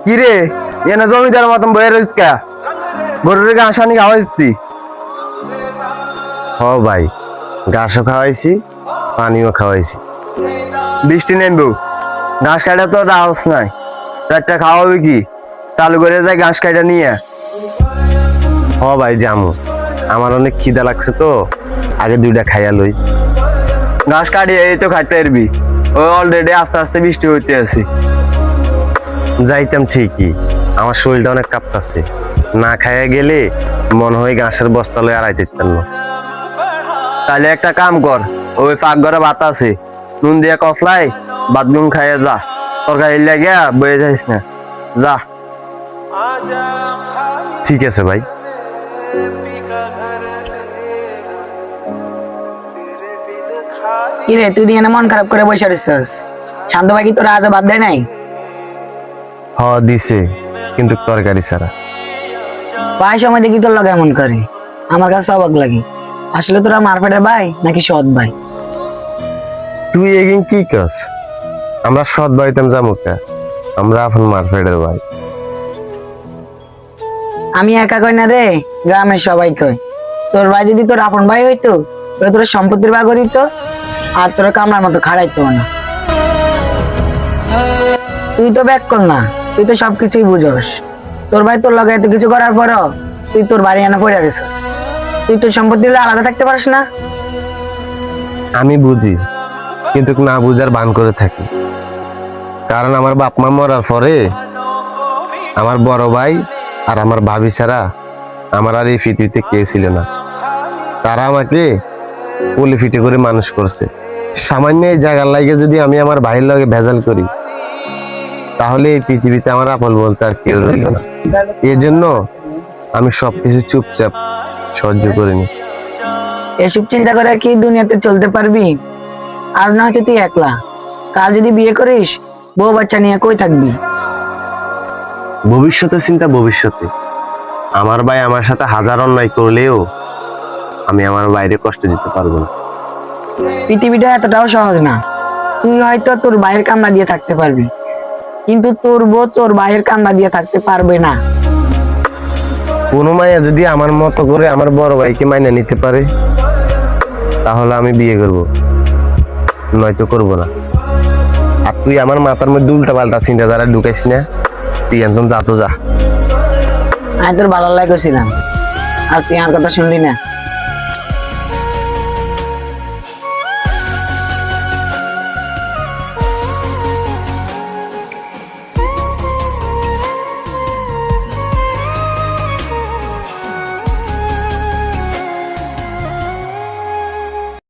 কি রে এনে জমিদার মতন বয়ে রয়েছ কে গরুর ঘাস আনি খাওয়াইছি? হ ভাই, ঘাসও খাওয়াইছি, পানিও খাওয়াইছি। বৃষ্টি নেমবো, ঘাস কাটা তো রাহস নাই, রাতটা খাওয়াবে কি? চালু করে যায় ঘাস কাটা নিয়ে। হ ভাই জামু, আমার অনেক খিদা লাগছে তো, আগে দুইটা খাইয়া লই। ঘাস কাটিয়ে এই তো খাইতে পারবি, ও অলরেডি আস্তে আস্তে বৃষ্টি হইতে আছি। যাইতাম ঠিকই, আমার শরীরটা অনেক কাঁপতাছে, না খাইয়া গেলে মনে হয় ঘাসের বস্তা লই আড়াইতে পারলো। তাহলে একটা কাম কর, ওই পাক ঘরে ভাত আছে, নুন দিয়ে কসলাই ভাত গুন খাইয়ে যা, তরকারি লাগিয়া বয়ে যাইস না, যা। ঠিক আছে ভাই। কিরে তুই এখানে মন খারাপ করে বসে রয়েছিস? শান্ত ভাই কি তোর আজও বাদ দেয় নাই? হ দিছে, কিন্তু তরকারি ছাড়া। ভাই সময় দেখি তোর লগে এমন করে, আমার কাছে অবাক লাগে। আসলে তোরা মারপেটের ভাই নাকি সৎ ভাই? তুই এগিন কি কাস? আমরা সৎ ভাইতাম জামুকা, আমরা এখন মারফেডের ভাই। আমি একা কই না রে, গ্রামের সবাই কয়। তোর ভাই যদি তোর আপন ভাই হইতো তাহলে তোর সম্পত্তির ভাগও দিত, আর তোর কামলার মতো খাড়াইতো না। তুই তো ব্যাক কর না, তুই তো সবকিছুই বুঝস। তোর ভাই তোর লগে এত কিছু করার পরও তুই তোর বাড়ি আনা পড়ে গেছিস। তুই তোর সম্পত্তি হলে আলাদা থাকতে পারিস না? আমি বুঝি, কিন্তু না বুঝার বান করে থাকি। কারণ আমার বাপ মা মরার পরে আমার বড় ভাই আর আমার ভাবি ছাড়া আমার আর এই পৃথিবীতে কেউ ছিল না। তারা আমাকে পলি ফিটে করে মানুষ করছে। সামান্য এই জায়গার লাগে যদি আমি আমার ভাইয়ের লগে ভেজাল করি, তাহলে এই পৃথিবীতে আমার আপন বলতে আর কেউ রইল না। এজন্য আমি সবকিছু চুপচাপ সহ্য করিনি। এসব চিন্তা করে কি দুনিয়াতে চলতে পারবি? আজ না হয়তো তুই একলা, কাল যদি বিয়ে করিস বউ বাচ্চা নিয়ে কই থাকবি? ভবিষ্যতে চিন্তা ভবিষ্যতে। আমার ভাই আমার সাথে হাজার অন্যায় করলেও আমি আমার বাইরে কষ্ট দিতে পারবো না। পৃথিবীটা এতটাও সহজ না। তুই হয়তো তোর ভাইয়ের কামনা দিয়ে থাকতে পারবি, কিন্তু তোর বউ তোর ভাইয়ের কামনা দিয়ে থাকতে পারবে না। কোনো মায়া যদি আমার মতো করে আমার বড় ভাইকে মাইনে নিতে পারে, তাহলে আমি বিয়ে করব, নয়তো করব না। আর তুই আমার মাথার মধ্যে উল্টা পাল্টা চিন্তা দ্বারা ঢুকাইস না। তুই একদম যা তো যা। আমি তোর ভালো লাগছিলাম, আর তুই আমার কথা শুনলি না।